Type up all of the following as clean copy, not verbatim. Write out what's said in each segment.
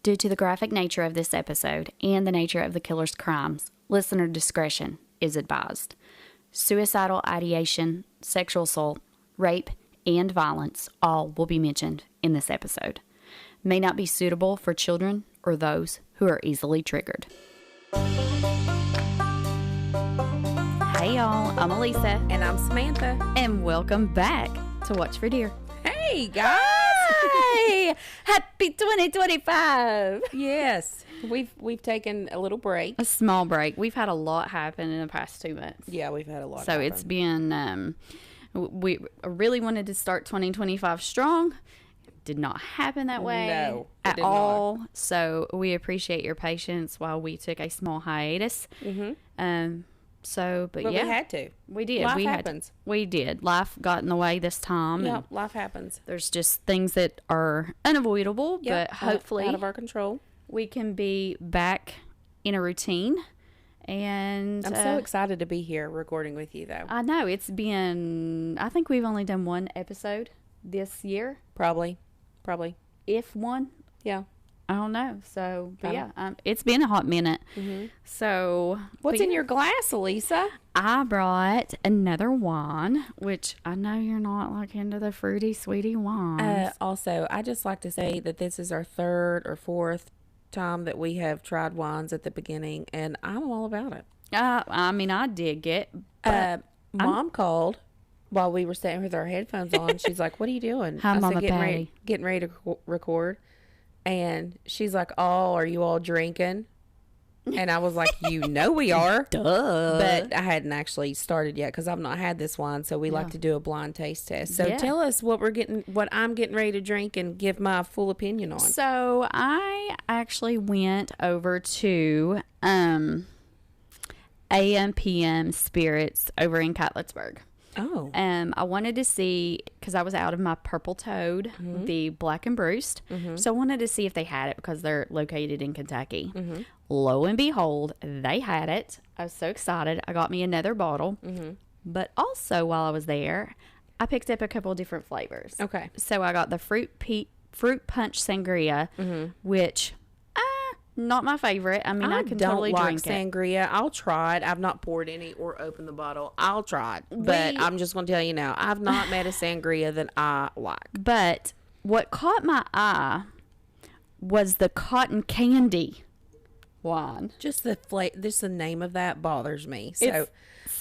Due to the graphic nature of this episode and the nature of the killer's crimes, listener discretion is advised. Suicidal ideation, sexual assault, rape, and violence all will be mentioned in this episode. May not be suitable for children or those who are easily triggered. Hey y'all, I'm Elisa. And I'm Samantha. And welcome back to Watch for Deer. Hey guys! Hey! Happy 2025! Yes, we've taken a little break. A small break. We've had a lot happen in the past 2 months. Yeah, we've had a lot. So happen. it's been, we really wanted to start 2025 strong. Did not happen that way. No, at all. Not. So we appreciate your patience while we took a small hiatus. Mm-hmm. But yeah, we had to. We did. Life happens. We did. Life got in the way this time. Yeah, life happens. There's just things that are unavoidable, but hopefully out of our control. We can be back in a routine. And I'm so excited to be here recording with you, though. I know it's been. I think we've only done one episode this year. Probably, if one. Yeah. I don't know. So, but it's been a hot minute. Mm-hmm. So, what's in your glass, Elisa? I brought another wine, which I know you're not like into the fruity, sweetie wines. Also, I just like to say that this is our third or fourth time that we have tried wines at the beginning, and I'm all about it. I mean, I dig it. Mom called while we were sitting with our headphones on. She's like, "What are you doing?" Hi, Mama Patty. Getting ready to record. And she's like, "Oh, are you all drinking?" And I was like, "You know we are." Duh. But I hadn't actually started yet because I've not had this wine. So we like to do a blind taste test. So tell us what I'm getting ready to drink and give my full opinion on. So I actually went over to AM/PM Spirits over in Catlettsburg. Oh. I wanted to see, because I was out of my Purple Toad, the Black and Bruised. So I wanted to see if they had it because they're located in Kentucky. Lo and behold, they had it. I was so excited. I got me another bottle. But also while I was there, I picked up a couple of different flavors. Okay. So I got the fruit punch sangria, which not my favorite. I mean, I can totally drink sangria. I'll try it. I've not poured any or opened the bottle. I'll try it. But I'm just going to tell you now, I've not met a sangria that I like. But what caught my eye was the cotton candy wine. Just the name of that bothers me. So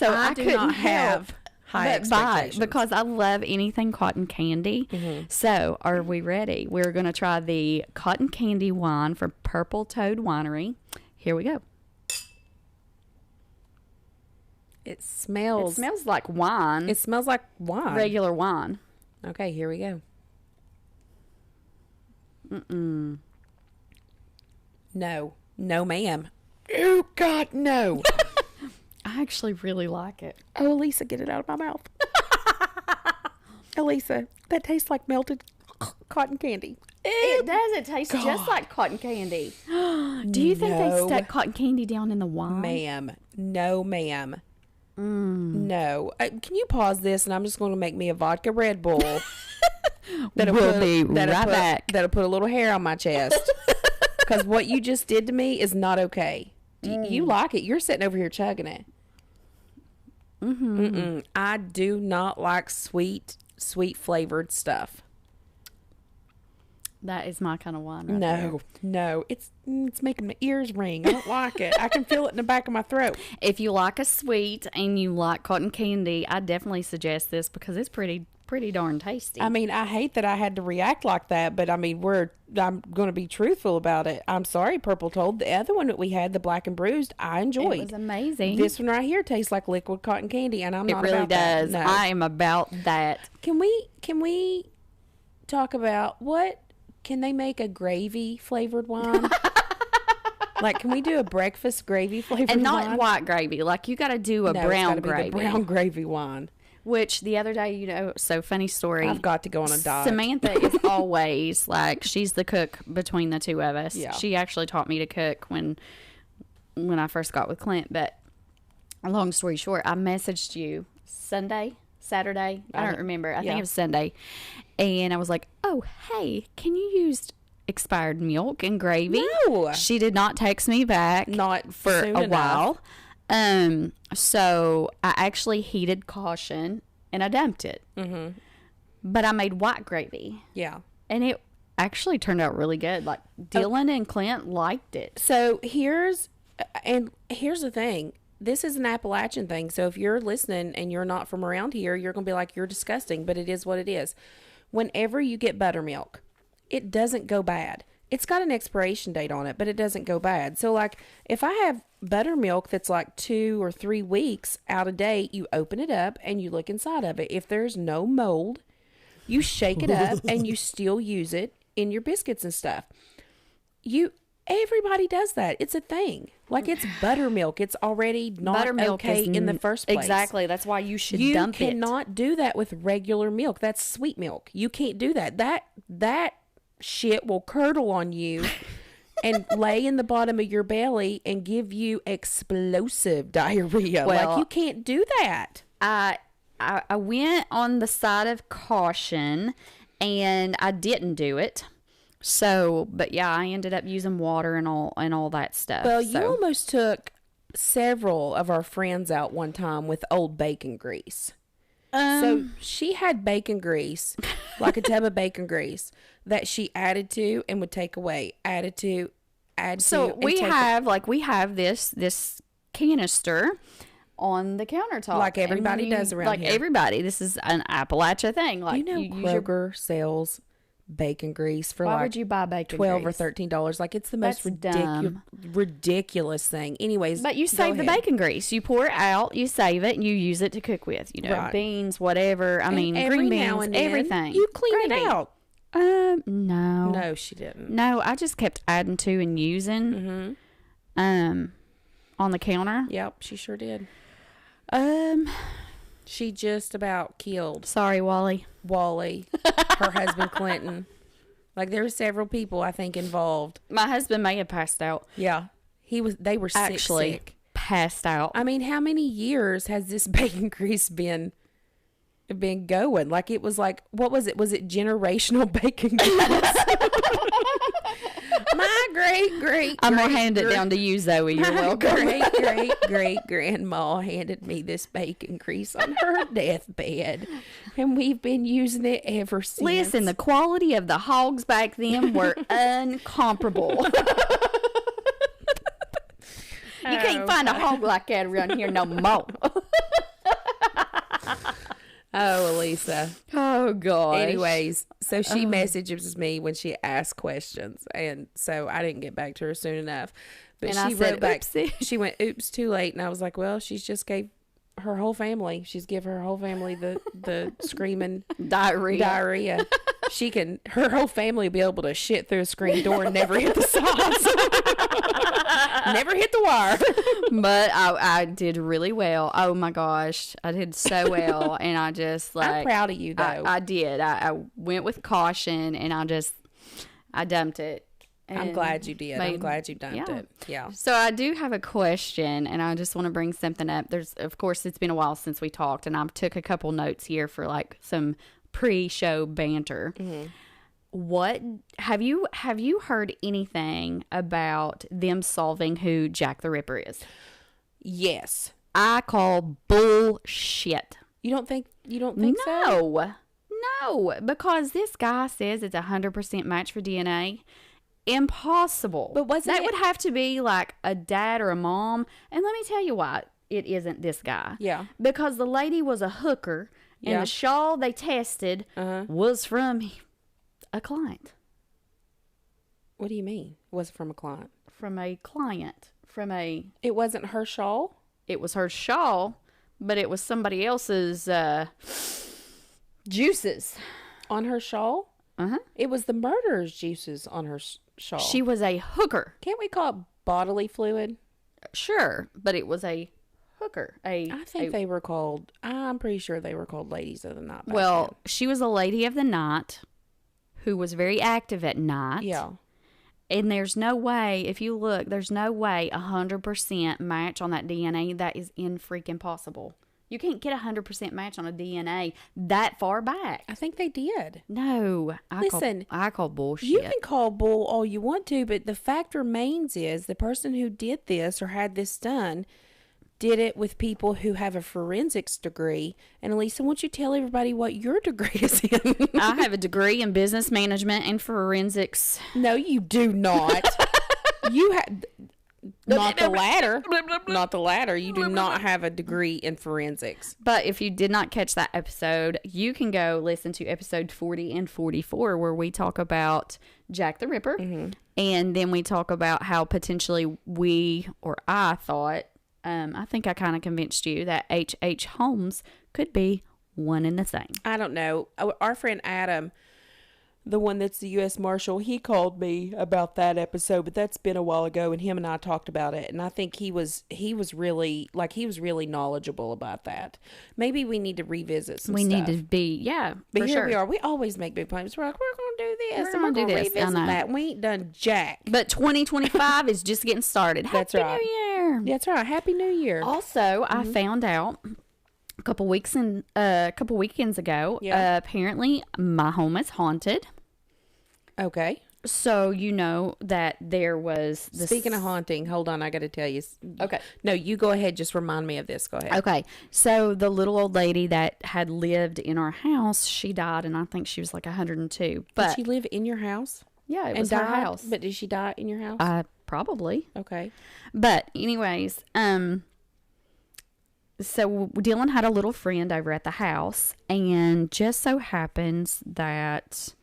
I do not have high expectations because I love anything cotton candy. So are we ready? We're going to try the cotton candy wine from Purple Toad Winery. Here we go. It smells like wine. It smells like wine. Regular wine. Okay, here we go. No, ma'am. Oh God, no. I actually really like it. Oh, Elisa, get it out of my mouth. Elisa, that tastes like melted cotton candy. It does. It tastes just like cotton candy. Do you think they stuck cotton candy down in the wine? Ma'am. No, ma'am. No. Can you pause this? And I'm just going to make me a vodka Red Bull. We'll be right back. That'll put a little hair on my chest. Because what you just did to me is not okay. You like it. You're sitting over here chugging it. I do not like sweet flavored stuff. That is my kind of wine. No, it's making my ears ring. I don't like it. I can feel it in the back of my throat. If you like a sweet and you like cotton candy, I definitely suggest this because it's pretty darn tasty. I mean, I hate that I had to react like that, but I mean, I'm going to be truthful about it. I'm sorry, Purple Toad. The other one that we had, the Black and Bruised, I enjoyed. It was amazing. This one right here tastes like liquid cotton candy, and I'm not about that. It really does. No. I am about that. Can we talk about what? Can they make a gravy flavored wine? Like, can we do a breakfast gravy flavored wine? And not white gravy. Like, you got to do a brown gravy. The brown gravy wine. Which the other day, so funny story. I've got to go on a diet. Samantha is always like, she's the cook between the two of us. Yeah. She actually taught me to cook when I first got with Clint. But long story short, I messaged you Saturday. I don't remember. I think it was Sunday. And I was like, oh, hey, can you use expired milk and gravy. No. She did not text me back Not for soon a enough. while. So I actually heeded caution and I dumped it. Mm-hmm. But I made white gravy. Yeah. And it actually turned out really good. Like Dylan and Clint liked it. So here's the thing. This is an Appalachian thing. So if you're listening and you're not from around here, you're going to be like, you're disgusting, but it is what it is. Whenever you get buttermilk, it doesn't go bad. It's got an expiration date on it, but it doesn't go bad. So like if I have buttermilk that's like 2 or 3 weeks out of date, you open it up and you look inside of it. If there's no mold, you shake it up and you still use it in your biscuits and stuff. Everybody does that. It's a thing. Like it's buttermilk. It's already not okay in the first place. Exactly. That's why you should dump it. You cannot do that with regular milk. That's sweet milk. You can't do that. That shit will curdle on you and lay in the bottom of your belly and give you explosive diarrhea. Well, like you can't do that. I went on the side of caution and I didn't do it. So, but yeah, I ended up using water and all that stuff. Well, you almost took several of our friends out one time with old bacon grease. So she had bacon grease, like a tub of bacon grease that she added to and would take away, add to. So we have this canister on the countertop, like everybody does around here. Like everybody, this is an Appalachia thing. Like Kroger sells bacon grease for why would you buy bacon $12 grease? or $13? Like it's the most ridiculous thing. Anyways, but you save the bacon grease. You pour it out, you save it, and you use it to cook with. Beans, whatever. I mean, green beans, everything. You clean it out. No, she didn't. No, I just kept adding to and using. On the counter. Yep, she sure did. She just about killed. Sorry, Wally, her husband Clinton. Like there were several people I think involved. My husband may have passed out. Yeah, they were sick. Passed out. I mean, how many years has this bacon grease been going? Like it was like, what was it? Was it generational bacon grease? My great I'm gonna hand it down to you, Zoe. You're welcome. Great grandma handed me this bacon grease on her deathbed, and we've been using it ever since. Listen, the quality of the hogs back then were uncomparable. You can't find a hog like that around here no more. Oh, Elisa. Oh, God. Anyways, so she messages me when she asked questions, and so I didn't get back to her soon enough. But and she wrote back. She went, "Oops, too late." And I was like, "Well, she's just gave her whole family. She's give her whole family the screaming diarrhea. Her whole family will be able to shit through a screen door and never hit the sauce, never hit the wire." But I did really well. Oh my gosh, I did so well, and I just I'm proud of you though. I did. I went with caution, and I dumped it. I'm glad you did. I'm glad you dumped it. Yeah. So I do have a question, and I just want to bring something up. Of course, it's been a while since we talked, and I took a couple notes here for like some pre-show banter. Mm-hmm. What have you heard anything about them solving who Jack the Ripper is? Yes. I call bullshit. You don't think so? No, because this guy says it's 100% match for DNA. Impossible. But that would have to be like a dad or a mom. And let me tell you why it isn't this guy. Yeah. Because the lady was a hooker, and the shawl they tested was from a client. What do you mean? Was it from a client? From a client. It wasn't her shawl? It was her shawl, but it was somebody else's juices. On her shawl? Uh-huh. It was the murderer's juices on her shawl. She was a hooker. Can't we call it bodily fluid? Sure, but it was a hooker. I'm pretty sure they were called ladies of the night. Well, she was a lady of the night who was very active at night. Yeah. And there's no way, if you look, there's no way 100% match on that DNA. That is in freaking possible. You can't get 100% match on a DNA that far back. I think they did. No. I call bullshit. You can call bull all you want to, but the fact remains is the person who did this or had this done did it with people who have a forensics degree. And Elisa, why don't you tell everybody what your degree is in? I have a degree in business management and forensics. No, you do not. You have... Not the latter. Not the latter. You do not have a degree in forensics. But if you did not catch that episode, you can go listen to episode 40 and 44 where we talk about Jack the Ripper. Mm-hmm. And then we talk about how potentially I thought, I think I kind of convinced you that H.H. Holmes could be one and the same. I don't know. Our friend Adam, the one that's the U.S. Marshal, he called me about that episode, but that's been a while ago, and him and I talked about it, and I think he was really knowledgeable about that. Maybe we need to revisit some stuff. We need to be, but here sure. we are. We always make big plans. We're like, we're going to do this, we're going to revisit that. We ain't done jack. But 2025 is just getting started. That's Happy right. New Year. That's right. Happy New Year. Also, I found out a couple weekends ago, apparently my home is haunted. Okay. So you know that there was... Speaking of haunting, hold on, I got to tell you. Okay. No, you go ahead. Just remind me of this. Go ahead. Okay. So the little old lady that had lived in our house, she died, and I think she was like 102. But did she live in your house? Yeah, it was her house. But did she die in your house? Probably. Okay. But anyways, so Dylan had a little friend over at the house, and just so happens that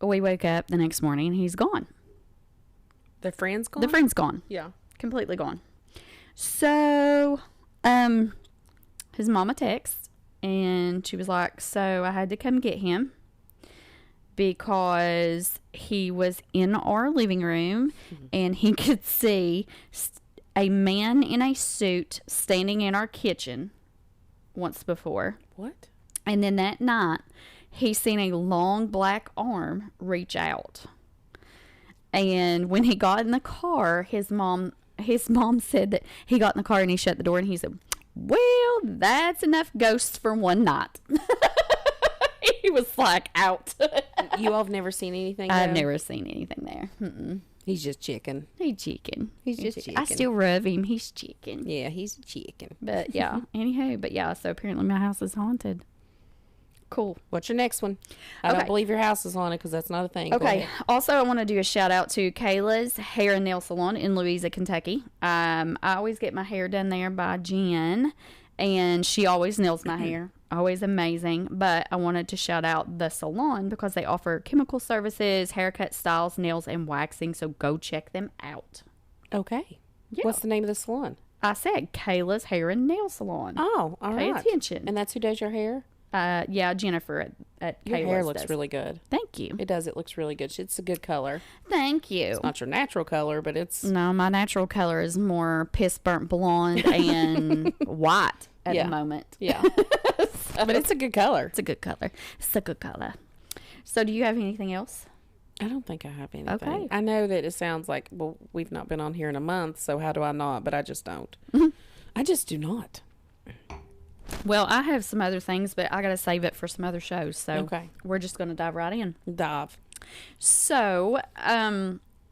we wake up the next morning and he's gone. The friend's gone? The friend's gone. Yeah. Completely gone. So, his mama texts, and she was like, so I had to come get him because he was in our living room and he could see a man in a suit standing in our kitchen once before. What? And then that night, he seen a long black arm reach out. And when he got in the car, his mom said that he got in the car and he shut the door and he said, well, that's enough ghosts for one night. He was like out. You all have never seen anything I've never seen anything there. Mm-mm. He's just chicken. He's chicken. He's just chicken. I still love him. He's chicken. Yeah, he's a chicken. But yeah, anyhow, so apparently my house is haunted. Cool. What's your next one? I don't believe your house is haunted because that's not a thing. Okay. Also, I want to do a shout out to Kayla's Hair and Nail Salon in Louisa, Kentucky. I always get my hair done there by Jen, and she always nails my hair. Always amazing. But I wanted to shout out the salon because they offer chemical services, haircut styles, nails, and waxing. So go check them out. Okay. Yeah. What's the name of the salon? I said Kayla's Hair and Nail Salon. Oh, all right. Pay attention. And that's who does your hair? Yeah, Jennifer at Your Kayla's hair looks does. really good. Thank you. It does. It looks really good. It's a good color. Thank you. It's not your natural color, but it's... No, my natural color is more piss burnt blonde and white at the moment. Yeah. But it's a good color. It's a good color. It's a good color. So do you have anything else? I don't think I have anything. Okay. I know that it sounds like, well, we've not been on here in a month, so how do I not? But I just don't. I just do not. Well, I have some other things, but I got to save it for some other shows. So we're just going to dive right in. Dive. So,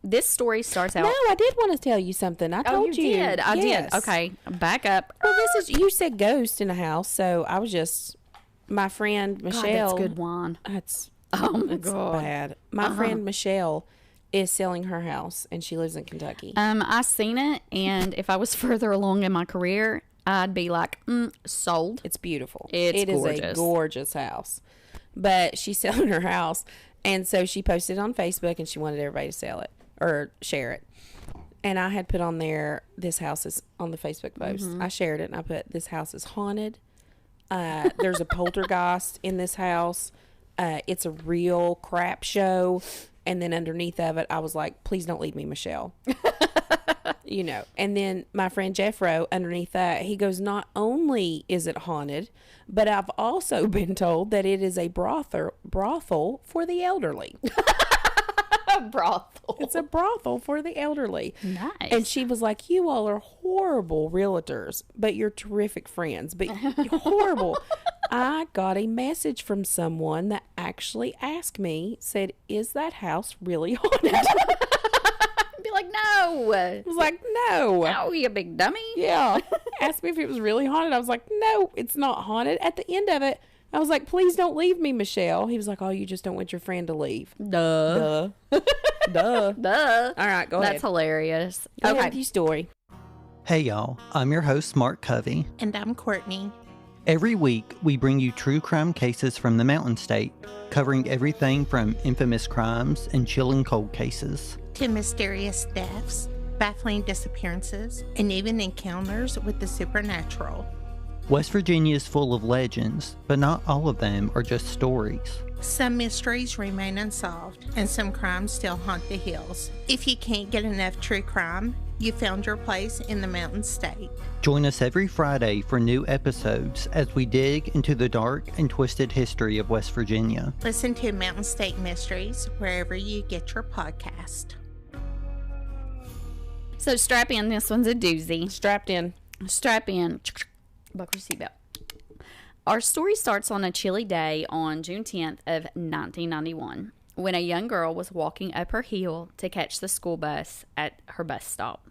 this story starts out. No, I did want to tell you something. I told you. Did. I did. Okay. Back up. Well, you said ghost in a house, so I was just, my friend Michelle. God, that's good wine. That's, oh my it's God. bad. My friend Michelle is selling her house, and she lives in Kentucky. I seen it, and if I was further along in my career, I'd be like, sold. It's beautiful. It's gorgeous. Is a gorgeous house. But she's selling her house, and so she posted it on Facebook, and she wanted everybody to sell it or share it. And I had put on there, this house is on the Facebook post. I shared it, and I put, this house is haunted. There's a poltergeist in this house. It's a real crap show. And then underneath of it, I was like, please don't leave me, Michelle. You know, and then my friend Jeffro underneath that, he goes, not only is it haunted, but I've also been told that it is a brothel for the elderly. A brothel. It's a brothel for the elderly. Nice. And she was like, you all are horrible realtors, but you're terrific friends. But you're horrible. I got a message from someone that actually asked me, said, is that house really haunted? Be like, no. I was like, no. No, you big dummy. Yeah. Asked me if it was really haunted. I was like, no, it's not haunted. At the end of it, I was like, please don't leave me, Michelle. He was like, oh, you just don't want your friend to leave. Duh. Duh. All right, go ahead. That's hilarious. Go ahead with your story. Hey y'all, I'm your host Mark Covey. And I'm Courtney. Every week, we bring you true crime cases from the Mountain State, covering everything from infamous crimes and chilling cold cases To mysterious deaths, baffling disappearances, and even encounters with the supernatural. West Virginia is full of legends, but not all of them are just stories. Some mysteries remain unsolved, and some crimes still haunt the hills. If you can't get enough true crime, you found your place in the Mountain State. Join us every Friday for new episodes as we dig into the dark and twisted history of West Virginia. Listen to Mountain State Mysteries wherever you get your podcast. So strap in. This one's a doozy. Strapped in. Strap in. Buckle your seatbelt. Our story starts on a chilly day on June 10th of 1991 when a young girl was walking up her hill to catch the school bus at her bus stop.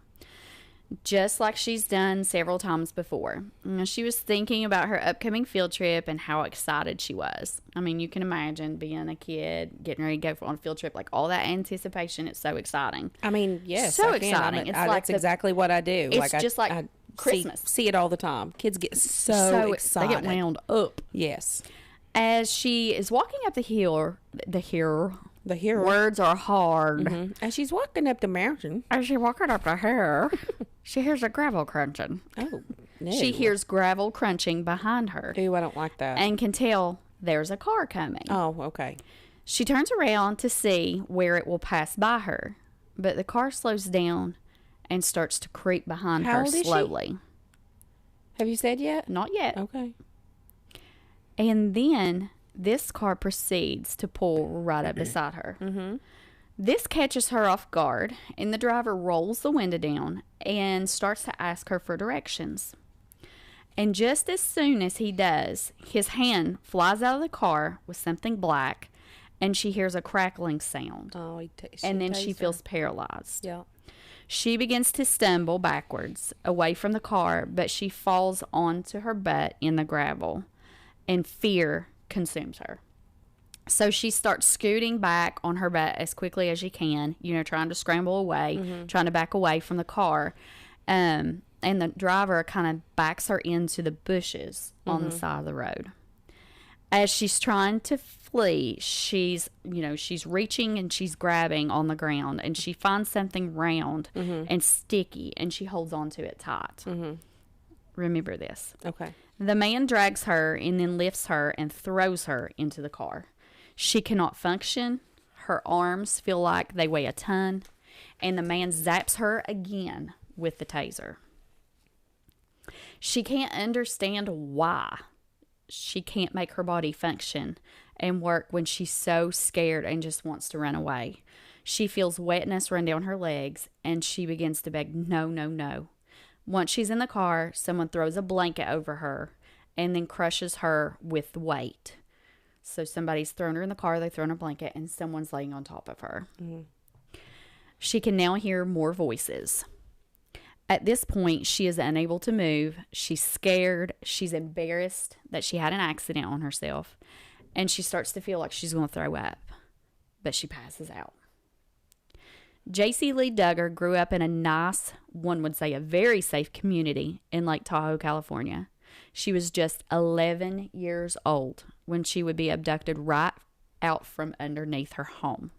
Just like she's done several times before. She was thinking about her upcoming field trip and how excited she was. I mean, you can imagine being a kid, getting ready to go on a field trip, like all that anticipation. It's so exciting. I mean, yes. So I can. exciting. It's like that's exactly what I do. It's just like I Christmas. See it all the time. Kids get so excited. They get wound up. Yes. As she is walking up the hill, words are hard. Mm-hmm. As she's walking up the mountain. As she's walking up the hill, she hears a gravel crunching. Oh, no. She hears gravel crunching behind her. Ooh, I don't like that. And can tell there's a car coming. Oh, okay. She turns around to see where it will pass by her, but the car slows down and starts to creep behind her slowly. Have you said yet? Not yet. Okay. And then this car proceeds to pull right up beside her. Mm-hmm. This catches her off guard, and the driver rolls the window down and starts to ask her for directions. And just as soon as he does, his hand flies out of the car with something black, and she hears a crackling sound. Oh, and then she feels paralyzed. Yeah. She begins to stumble backwards away from the car, but she falls onto her butt in the gravel, and fear consumes her. So she starts scooting back on her butt as quickly as she can, trying to scramble away, trying to back away from the car. And the driver kind of backs her into the bushes on the side of the road. As she's trying to flee, she's reaching and she's grabbing on the ground, and she finds something round and sticky, and she holds on to it tight. Remember this. Okay. The man drags her and then lifts her and throws her into the car. She cannot function. Her arms feel like they weigh a ton, and the man zaps her again with the taser. She can't understand why. She can't make her body function and work when she's so scared and just wants to run away. She feels wetness run down her legs, and she begins to beg, no, no, no. Once she's in the car, someone throws a blanket over her and then crushes her with weight. So somebody's thrown her in the car, they've thrown a blanket, and someone's laying on top of her. She can now hear more voices. At this point, she is unable to move. She's scared. She's embarrassed that she had an accident on herself. And she starts to feel like she's going to throw up. But she passes out. Jaycee Dugard grew up in a nice, one would say a very safe community in Lake Tahoe, California. She was just 11 years old when she would be abducted right out from underneath her home.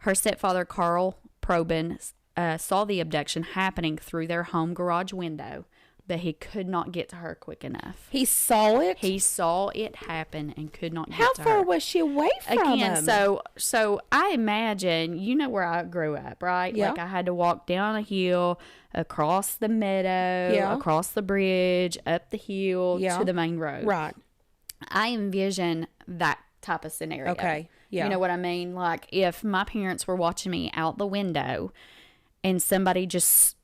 Her stepfather, Carl Probin, saw the abduction happening through their home garage window, but he could not get to her quick enough. He saw it? He saw it happen and could not get to her. How far was she away from him? So I imagine, where I grew up, right? Yeah. Like I had to walk down a hill, across the meadow, across the bridge, up the hill to the main road. Right. I envision that type of scenario. Okay. Yeah. You know what I mean? Like, if my parents were watching me out the window and somebody just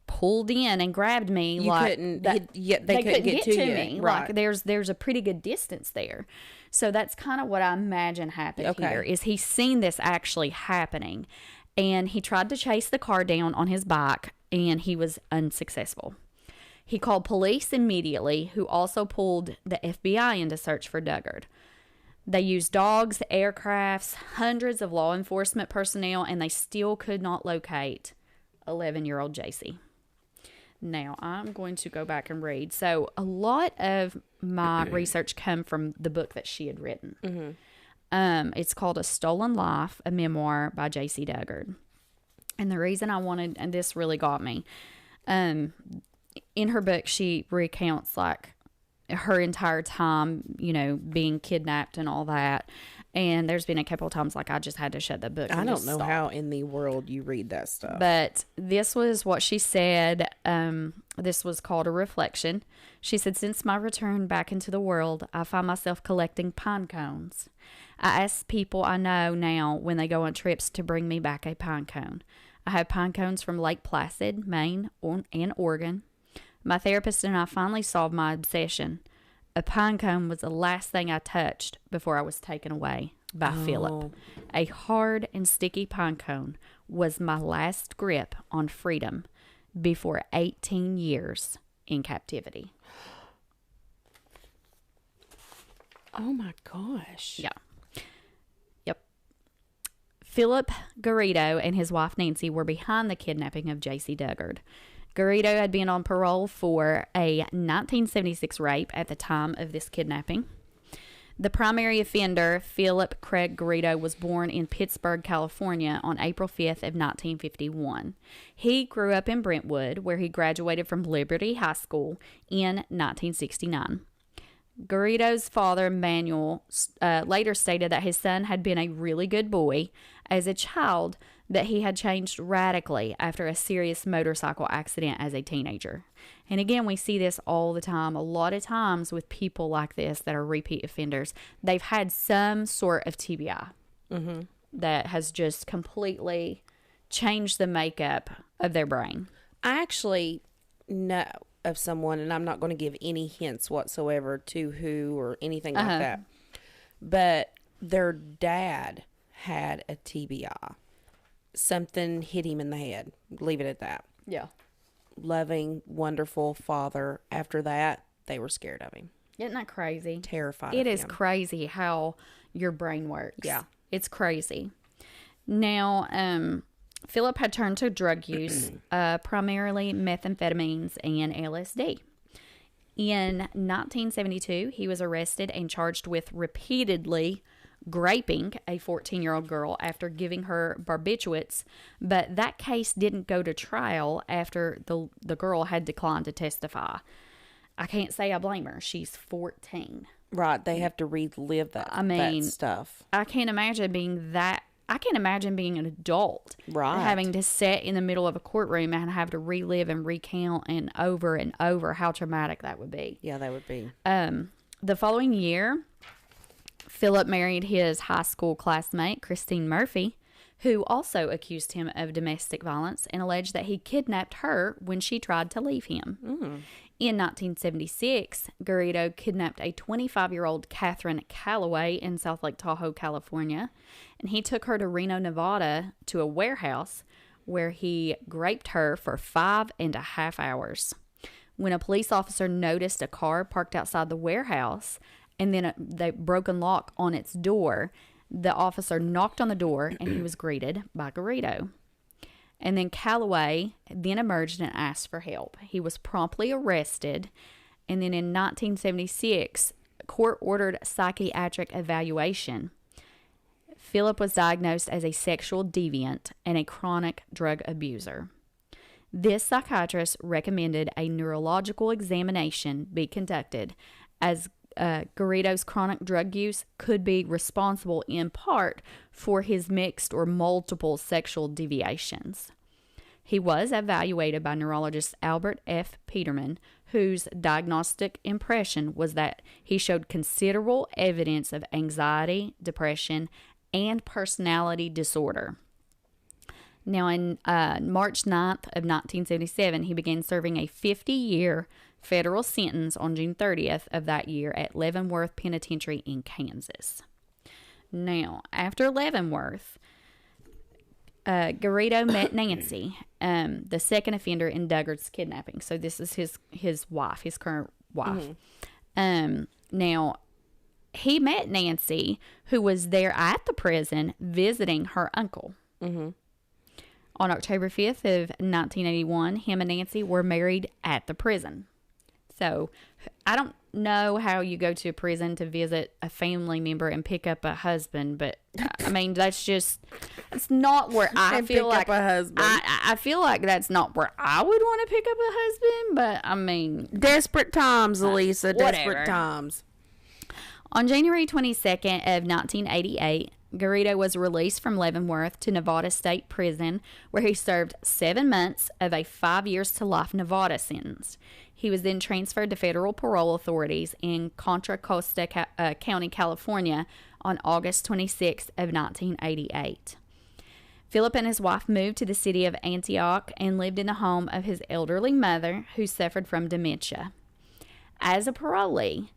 pulled in and grabbed me, You like, couldn't, they couldn't get to you. me. Right. Like, there's a pretty good distance there. So that's kind of what I imagine happened here, is he's seen this actually happening. And he tried to chase the car down on his bike, and he was unsuccessful. He called police immediately, who also pulled the FBI in to search for Dugard. They used dogs, aircrafts, hundreds of law enforcement personnel, and they still could not locate 11-year-old Jaycee. Now, I'm going to go back and read. So, a lot of my research come from the book that she had written. Mm-hmm. It's called A Stolen Life, a memoir by Jaycee Dugard. And the reason I wanted, and this really got me, in her book, she recounts, like, her entire time, you know, being kidnapped and all that. And there's been a couple of times, like, I just had to shut the book. I don't know how in the world you read that stuff. But this was what she said. This was called a reflection. She said, since my return back into the world, I find myself collecting pine cones. I ask people I know now when they go on trips to bring me back a pine cone. I have pine cones from Lake Placid, Maine, and Oregon. My therapist and I finally solved my obsession. A pine cone was the last thing I touched before I was taken away by Phillip. A hard and sticky pine cone was my last grip on freedom before 18 years in captivity. Oh my gosh. Yeah. Yep. Phillip Garrido and his wife Nancy were behind the kidnapping of Jaycee Dugard. Garrido had been on parole for a 1976 rape at the time of this kidnapping. The primary offender, Phillip Craig Garrido, was born in Pittsburgh, California on April 5th of 1951. He grew up in Brentwood, where he graduated from Liberty High School in 1969. Garrido's father, Manuel, later stated that his son had been a really good boy as a child, that he had changed radically after a serious motorcycle accident as a teenager. And again, we see this all the time. A lot of times with people like this that are repeat offenders, they've had some sort of TBI that has just completely changed the makeup of their brain. I actually know of someone, and I'm not going to give any hints whatsoever to who or anything like that, but their dad had a TBI. Something hit him in the head. Leave it at that. Yeah. Loving, wonderful father. After that, they were scared of him. Isn't that crazy? Terrified It of is him. crazy how your brain works. Yeah. It's crazy. Now, Phillip had turned to drug use, primarily methamphetamines and LSD. In 1972, he was arrested and charged with repeatedly graping a 14-year-old girl after giving her barbiturates, but that case didn't go to trial after the girl had declined to testify. I can't say I blame her. She's 14. Right. They have to relive that, that stuff. I can't imagine being that. I can't imagine being an adult, right, having to sit in the middle of a courtroom and have to relive and recount and over how traumatic that would be. Yeah, that would be. The following year, Phillip married his high school classmate, Christine Murphy, who also accused him of domestic violence and alleged that he kidnapped her when she tried to leave him. In 1976, Garrido kidnapped a 25-year-old Catherine Calloway in South Lake Tahoe, California, and he took her to Reno, Nevada to a warehouse where he raped her for 5.5 hours. When a police officer noticed a car parked outside the warehouse and then the broken lock on its door, the officer knocked on the door and he was greeted by Garrido. And then Calloway then emerged and asked for help. He was promptly arrested. And then in 1976, court ordered psychiatric evaluation. Phillip was diagnosed as a sexual deviant and a chronic drug abuser. This psychiatrist recommended a neurological examination be conducted, as Garrido's chronic drug use could be responsible in part for his mixed or multiple sexual deviations. He was evaluated by neurologist Albert F. Peterman, whose diagnostic impression was that he showed considerable evidence of anxiety, depression, and personality disorder. Now, on March 9th of 1977, he began serving a 50-year federal sentence on June 30th of that year at Leavenworth Penitentiary in Kansas. Now, after Leavenworth, Garrido met Nancy, the second offender in Dugard's kidnapping. So this is his wife, his current wife. Now, he met Nancy, who was there at the prison visiting her uncle. On October 5th of 1981, him and Nancy were married at the prison. So I don't know how you go to a prison to visit a family member and pick up a husband, but I mean, it's not where I feel like a husband. I feel like that's not where I would want to pick up a husband, but I mean, desperate times, Elisa, whatever. desperate times. On January 22nd of 1988, Garrido was released from Leavenworth to Nevada State Prison, where he served 7 months of a 5 years to life Nevada sentence. He was then transferred to federal parole authorities in Contra Costa County, California, on August 26th of 1988. Phillip and his wife moved to the city of Antioch and lived in the home of his elderly mother, who suffered from dementia. As a parolee,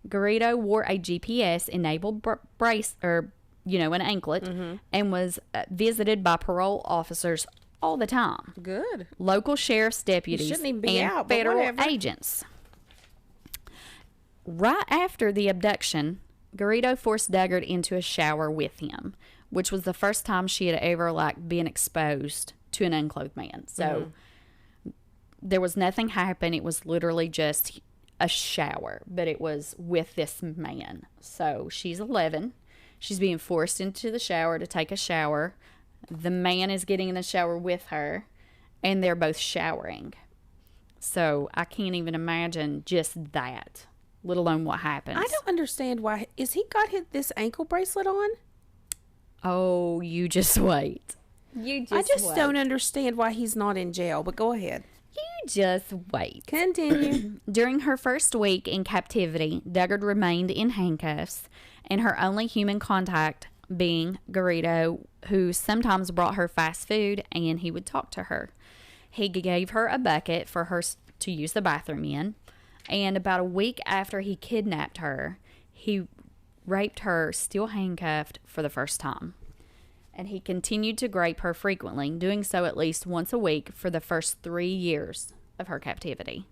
Garrido wore a GPS-enabled brace, or an anklet, and was visited by parole officers all the time. Good. Local sheriff's deputies and federal agents. Right after the abduction, Garrido forced Dugard into a shower with him, which was the first time she had ever been exposed to an unclothed man. So there was nothing happen. It was literally just a shower, but it was with this man. So she's 11. She's being forced into the shower to take a shower. The man is getting in the shower with her, and they're both showering. So I can't even imagine just that, let alone what happens. I don't understand why. Is he got this ankle bracelet on? Oh, you just wait. I just don't understand why he's not in jail, but go ahead. You just wait. Continue. During her first week in captivity, Dugard remained in handcuffs, and her only human contact being Garrido, who sometimes brought her fast food, and he would talk to her. He gave her a bucket for her to use the bathroom in, and about a week after he kidnapped her, he raped her still handcuffed for the first time. And he continued to rape her frequently, doing so at least once a week for the first 3 years of her captivity.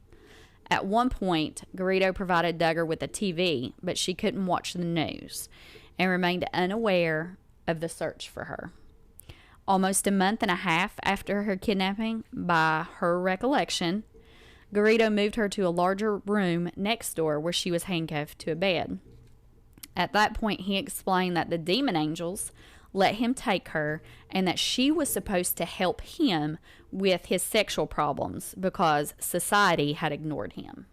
At one point, Garrido provided Dugard with a TV, but she couldn't watch the news and remained unaware of the search for her. Almost a month and a half after her kidnapping, by her recollection, Garrido moved her to a larger room next door where she was handcuffed to a bed. At that point, he explained that the demon angels let him take her and that she was supposed to help him with his sexual problems because society had ignored him.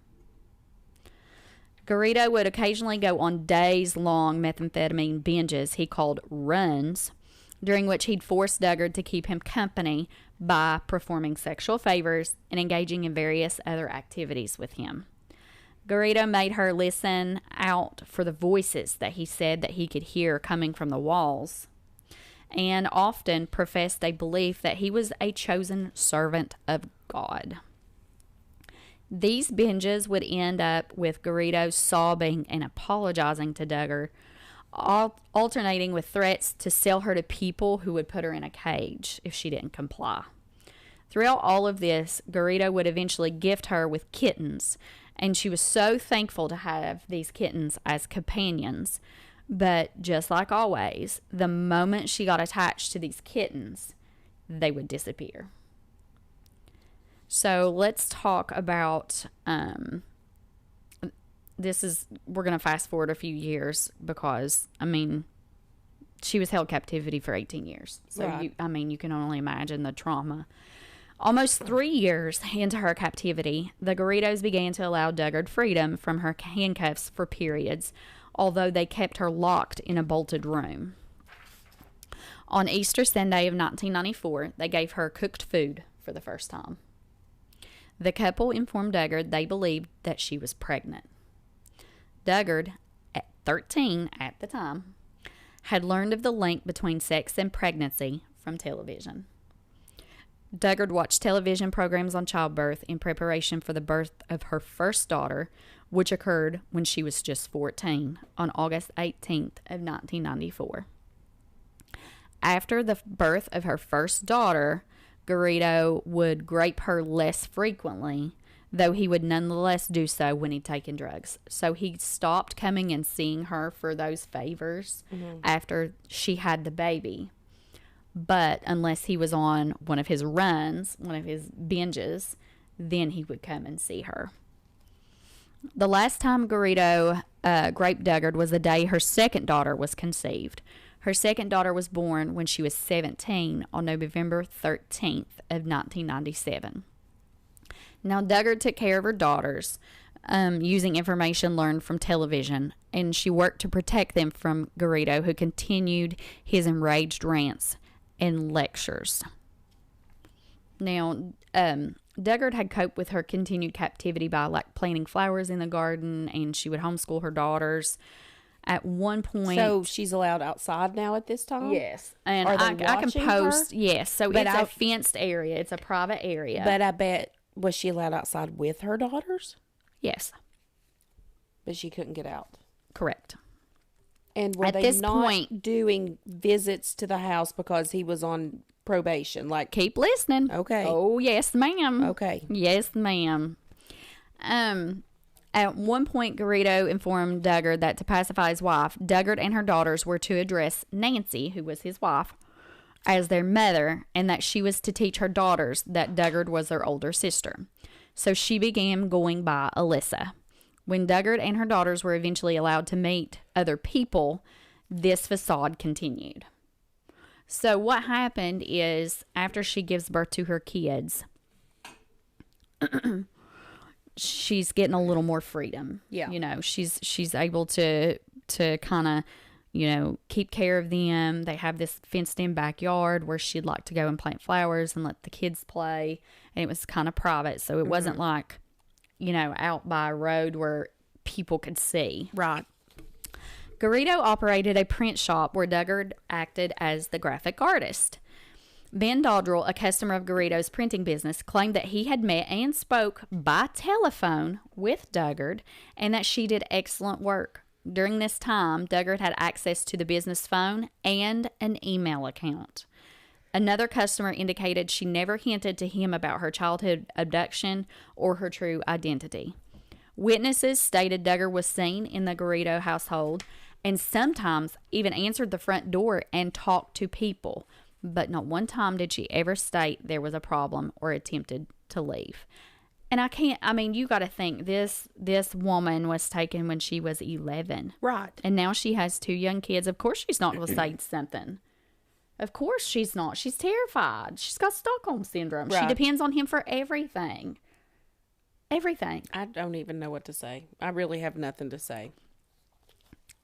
Garrido would occasionally go on days-long methamphetamine binges he called runs, during which he'd force Dugard to keep him company by performing sexual favors and engaging in various other activities with him. Garrido made her listen out for the voices that he said that he could hear coming from the walls, and often professed a belief that he was a chosen servant of God. These binges would end up with Garrido sobbing and apologizing to Dugard, alternating with threats to sell her to people who would put her in a cage if she didn't comply. Throughout all of this, Garrido would eventually gift her with kittens, and she was so thankful to have these kittens as companions. But just like always, the moment she got attached to these kittens, they would disappear. So let's talk about, we're going to fast forward a few years because, she was held captivity for 18 years. So, right. You can only imagine the trauma. Almost 3 years into her captivity, the Garridos began to allow Dugard freedom from her handcuffs for periods, although they kept her locked in a bolted room. On Easter Sunday of 1994, they gave her cooked food for the first time. The couple informed Dugard they believed that she was pregnant. Dugard, at 13 at the time, had learned of the link between sex and pregnancy from television. Dugard watched television programs on childbirth in preparation for the birth of her first daughter, which occurred when she was just 14 on August 18th of 1994. After the birth of her first daughter, Garrido would grape her less frequently, though he would nonetheless do so when he'd taken drugs. So he stopped coming and seeing her for those favors after she had the baby. But unless he was on one of his runs, one of his binges, then he would come and see her. The last time Garrido graped Dugard was the day her second daughter was conceived. Her second daughter was born when she was 17 on November 13th of 1997. Now, Dugard took care of her daughters using information learned from television, and she worked to protect them from Garrido, who continued his enraged rants and lectures. Now, Dugard had coped with her continued captivity by planting flowers in the garden, and she would homeschool her daughters. At one point, so she's allowed outside now at this time. Yes, and Are they I can post. her? Yes, so But it's a fenced area. It's a private area. But I bet, was she allowed outside with her daughters? Yes, But she couldn't get out. correct. And were At they this not point- doing visits to the house because he was on probation? Like, Keep listening. Okay. Oh yes, ma'am. okay. Yes, ma'am. At one point, Garrido informed Dugard that to pacify his wife, Dugard and her daughters were to address Nancy, who was his wife, as their mother, and that she was to teach her daughters that Dugard was their older sister. So she began going by Alyssa. When Dugard and her daughters were eventually allowed to meet other people, this facade continued. So what happened is, after she gives birth to her kids, she's getting a little more freedom. Yeah. You know, she's able to kind of, keep care of them. They have this fenced in backyard where she'd like to go and plant flowers and let the kids play. And it was kind of private. So it wasn't like, out by a road where people could see. Right. Garrido operated a print shop where Dugard acted as the graphic artist. Ben Dodrell, a customer of Garrido's printing business, claimed that he had met and spoke by telephone with Dugard and that she did excellent work. During this time, Dugard had access to the business phone and an email account. Another customer indicated she never hinted to him about her childhood abduction or her true identity. Witnesses stated Dugard was seen in the Garrido household and sometimes even answered the front door and talked to people. But not one time did she ever state there was a problem or attempted to leave. And you got to think, this woman was taken when she was 11. Right. And now she has 2 young kids. Of course she's not going to say something. Of course she's not. She's terrified. She's got Stockholm Syndrome. Right. She depends on him for everything. Everything. I don't even know what to say. I really have nothing to say.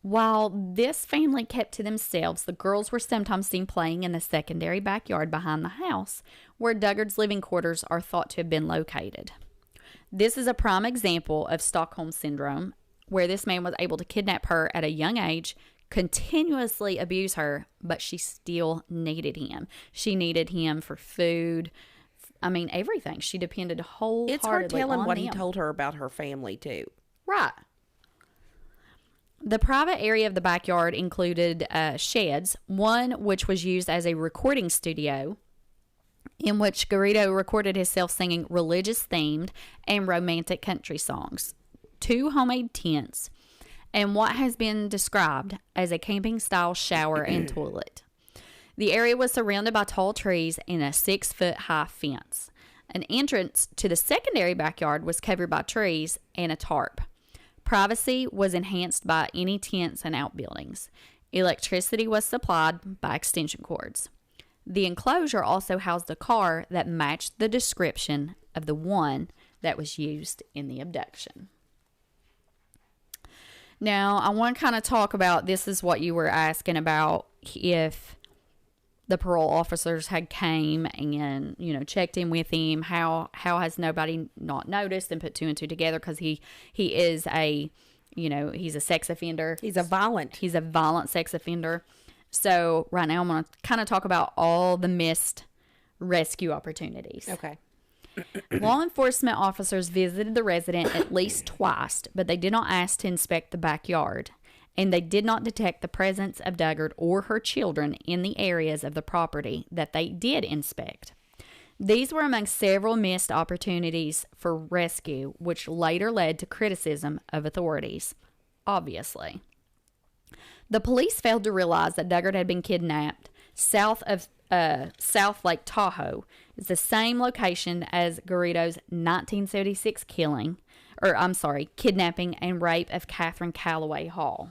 While this family kept to themselves, the girls were sometimes seen playing in the secondary backyard behind the house, where Dugard's living quarters are thought to have been located. This is a prime example of Stockholm Syndrome, where this man was able to kidnap her at a young age, continuously abuse her, but she still needed him. She needed him for food. Everything. She depended wholeheartedly on him. It's hard telling what he told her about her family, too. Right. The private area of the backyard included sheds, one which was used as a recording studio, in which Garrido recorded himself singing religious-themed and romantic country songs, 2 homemade tents, and what has been described as a camping-style shower and toilet. The area was surrounded by tall trees and a 6-foot-high fence. An entrance to the secondary backyard was covered by trees and a tarp. Privacy was enhanced by any tents and outbuildings. Electricity was supplied by extension cords. The enclosure also housed a car that matched the description of the one that was used in the abduction. Now, I want to kind of talk about, this is what you were asking about, if the parole officers had came and, you know, checked in with him. How has nobody not noticed and put two and two together? Because he is a, you know, he's a sex offender. He's a violent sex offender. So right now I'm going to kind of talk about all the missed rescue opportunities. Okay. Law enforcement officers visited the resident at least twice, but they did not ask to inspect the backyard, and they did not detect the presence of Dugard or her children in the areas of the property that they did inspect. These were among several missed opportunities for rescue, which later led to criticism of authorities. Obviously, the police failed to realize that Dugard had been kidnapped south of South Lake Tahoe. Is the same location as Garrido's 1976 kidnapping and rape of Catherine Calloway Hall.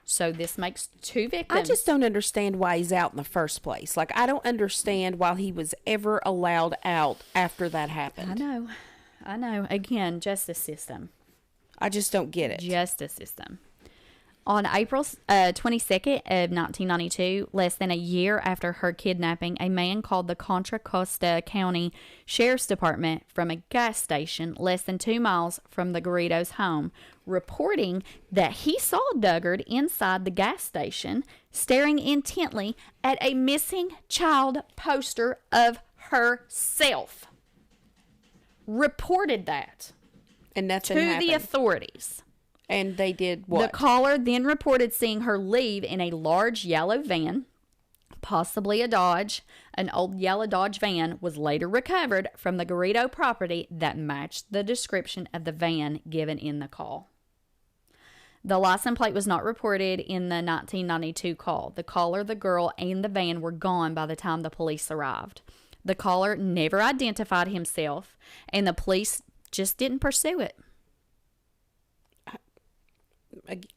So this makes two victims. I just don't understand why he's out in the first place. Like, I don't understand why he was ever allowed out after that happened. I know. Again, justice system. I just don't get it. Justice system. On April 22nd of 1992, less than a year after her kidnapping, a man called the Contra Costa County Sheriff's Department from a gas station less than 2 miles from the Garrido's home, reporting that he saw Dugard inside the gas station staring intently at a missing child poster of herself. Reported that. And nothing to happened. The authorities. And they did what? The caller then reported seeing her leave in a large yellow van, possibly a Dodge. An old yellow Dodge van was later recovered from the Garrido property that matched the description of the van given in the call. The license plate was not reported in the 1992 call. The caller, the girl, and the van were gone by the time the police arrived. The caller never identified himself, and the police just didn't pursue it.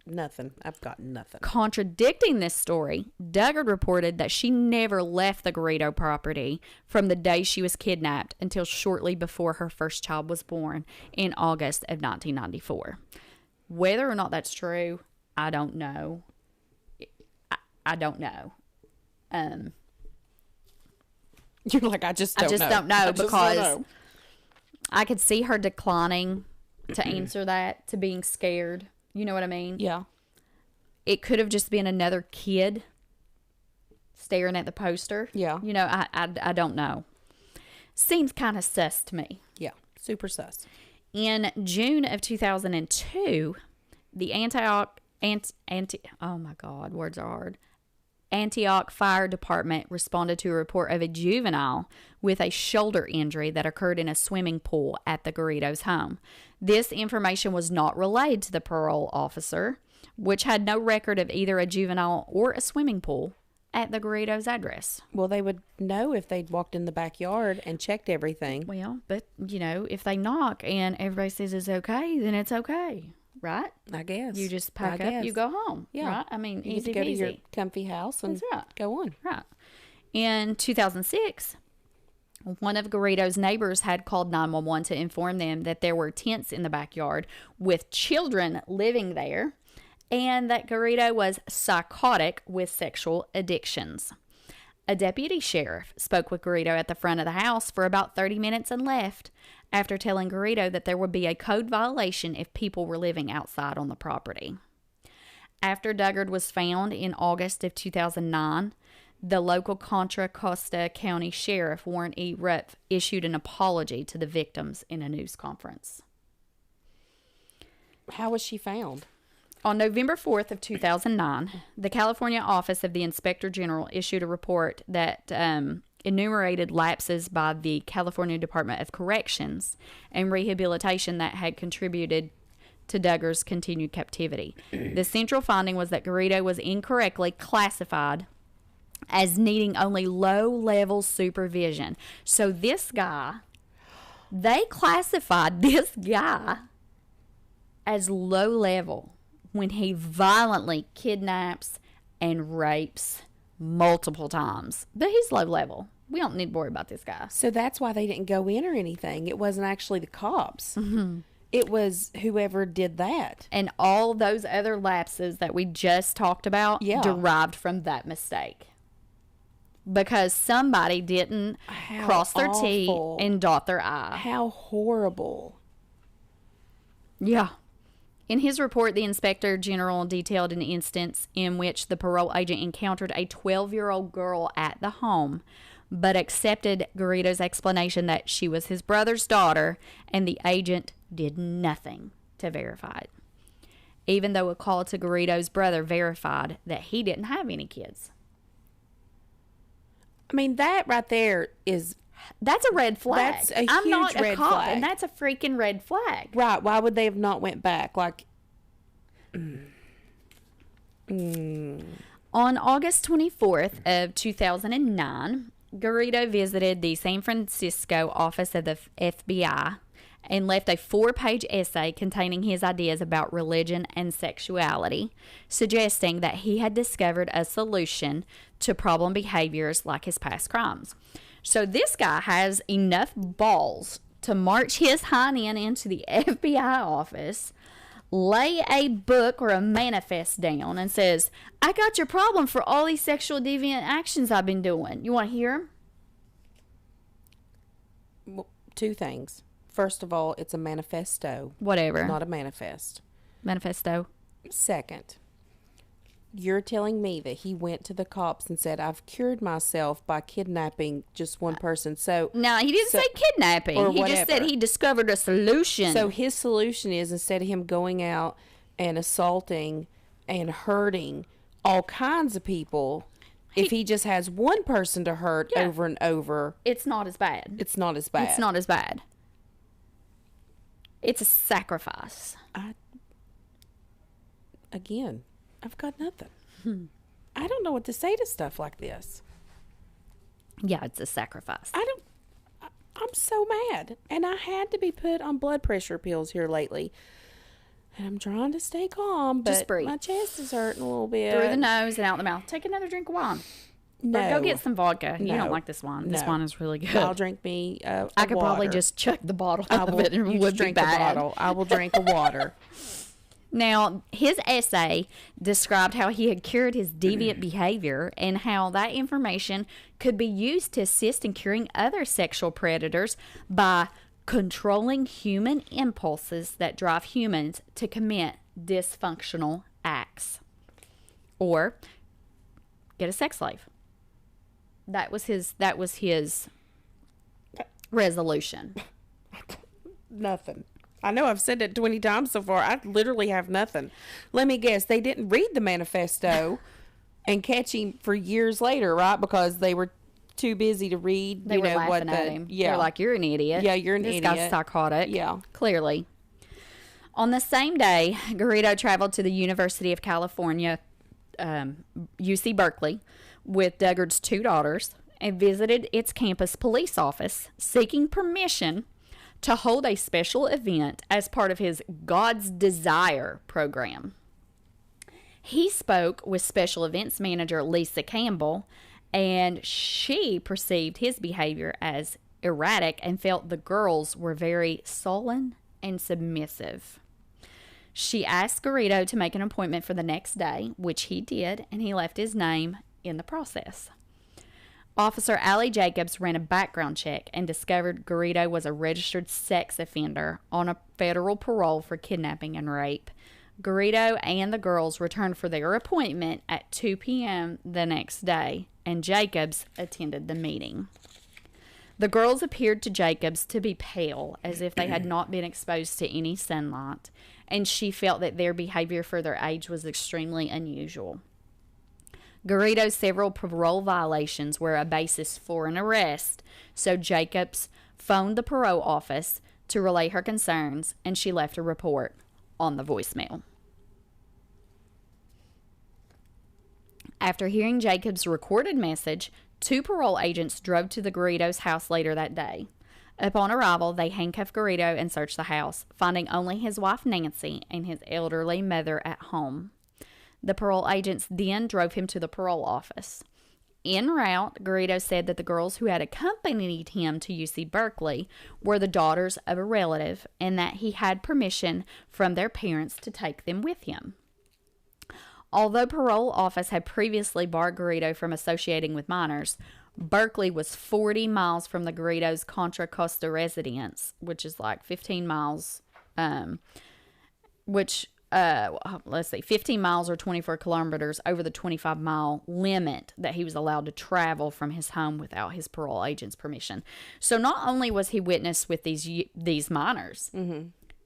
Nothing. I've got nothing. Contradicting this story, Dugard reported that she never left the Garrido property from the day she was kidnapped until shortly before her first child was born in August of 1994. Whether or not that's true, I don't know. I don't know. You're like, I just don't know because I could see her declining to answer that, to being scared. You know what I mean? Yeah. It could have just been another kid staring at the poster. Yeah. You know, I don't know. Seems kind of sus to me. Yeah. Super sus. In June of 2002, the Antioch Fire Department responded to a report of a juvenile with a shoulder injury that occurred in a swimming pool at the Garrido's home. This information was not relayed to the parole officer, which had no record of either a juvenile or a swimming pool at the Garrido's address. Well, they would know if they'd walked in the backyard and checked everything. Well, but, you know, if they knock and everybody says it's okay, then it's okay. Right? I guess. You just pack up, you go home. Yeah. Right? I mean, you easy get to go peasy. to your comfy house and go on. Right. In 2006, one of Garrido's neighbors had called 911 to inform them that there were tents in the backyard with children living there and that Garrido was psychotic with sexual addictions. A deputy sheriff spoke with Garrido at the front of the house for about 30 minutes and left after telling Garrido that there would be a code violation if people were living outside on the property. After Dugard was found in August of 2009, the local Contra Costa County Sheriff, Warren E. Rupp, issued an apology to the victims in a news conference. How was she found? On November 4th of 2009, the California Office of the Inspector General issued a report that enumerated lapses by the California Department of Corrections and Rehabilitation that had contributed to Dugard's continued captivity. The central finding was that Garrido was incorrectly classified as needing only low-level supervision. So this guy, they classified this guy as low-level when he violently kidnaps and rapes multiple times. But he's low-level. We don't need to worry about this guy. So that's why they didn't go in or anything. It wasn't actually the cops. Mm-hmm. It was whoever did that. And all those other lapses that we just talked about derived from that mistake. because somebody didn't cross their T and dot their I. How horrible. Yeah. In his report, the inspector general detailed an instance in which the parole agent encountered a 12-year-old girl at the home, but accepted Garrido's explanation that she was his brother's daughter, and the agent did nothing to verify it, even though a call to Garrido's brother verified that he didn't have any kids. I mean, that right there is... That's a red flag. That's a I'm huge not a red cop, flag. and that's a freaking red flag. Right. Why would they have not went back? Like... On August 24th of 2009, Garrido visited the San Francisco office of the FBI and left a 4-page essay containing his ideas about religion and sexuality, suggesting that he had discovered a solution to problem behaviors like his past crimes. So this guy has enough balls to march his hind end into the FBI office, lay a book or a manifest down, and says, I got your problem for all these sexual deviant actions I've been doing. You want to hear them? Well, 2 things. First of all, it's a manifesto. Whatever. It's not a manifest. Manifesto. Second, you're telling me that he went to the cops and said, I've cured myself by kidnapping just one person. So No, he didn't say kidnapping. or He just said whatever. he discovered a solution. So his solution is, instead of him going out and assaulting and hurting all kinds of people, if he just has one person to hurt over and over, it's not as bad. it's not as bad. It's not as bad. It's a sacrifice. Again, I've got nothing. I don't know what to say to stuff like this. Yeah, it's a sacrifice. I'm so mad. And I had to be put on blood pressure pills here lately. And I'm trying to stay calm, but Just breathe. my chest is hurting a little bit. Through the nose and out the mouth. Take another drink of wine. No. Or go get some vodka. You No. don't like this wine. This No. wine is really good. I'll drink me a I could probably water. just chuck the bottle I out will, of it and you it would just be drink a bad. bottle. I will drink a water. Now, his essay described how he had cured his deviant behavior and how that information could be used to assist in curing other sexual predators by controlling human impulses that drive humans to commit dysfunctional acts. Or get a sex slave. That was his resolution. Nothing. I know I've said it 20 times so far. I literally have nothing. Let me guess. They didn't read the manifesto and catch him for years later, right? Because they were too busy to read. They were laughing at him. Yeah. They're like, you're an idiot. Yeah, you're an this idiot. This guy's psychotic. Yeah. Clearly. On the same day, Garrido traveled to the University of California, UC Berkeley, with Dugard's 2 daughters and visited its campus police office, seeking permission to hold a special event as part of his God's Desire program. He spoke with special events manager Lisa Campbell, and she perceived his behavior as erratic and felt the girls were very sullen and submissive. She asked Garrido to make an appointment for the next day, which he did, and he left his name in the process. Officer Allie Jacobs ran a background check and discovered Garrido was a registered sex offender on a federal parole for kidnapping and rape. Garrido and the girls returned for their appointment at 2 p.m. the next day, and Jacobs attended the meeting. The girls appeared to Jacobs to be pale, as if they had not been exposed to any sunlight, and she felt that their behavior for their age was extremely unusual. Garrido's several parole violations were a basis for an arrest, so Jacobs phoned the parole office to relay her concerns, and she left a report on the voicemail. After hearing Jacobs' recorded message, 2 parole agents drove to the Garrido's house later that day. Upon arrival, they handcuffed Garrido and searched the house, finding only his wife Nancy and his elderly mother at home. The parole agents then drove him to the parole office. En route, Garrido said that the girls who had accompanied him to UC Berkeley were the daughters of a relative and that he had permission from their parents to take them with him. Although parole office had previously barred Garrido from associating with minors, Berkeley was 40 miles from the Garrido's Contra Costa residence, which is like 15 miles, 15 miles or 24 kilometers over the 25-mile limit that he was allowed to travel from his home without his parole agent's permission. So not only was he witness with these minors,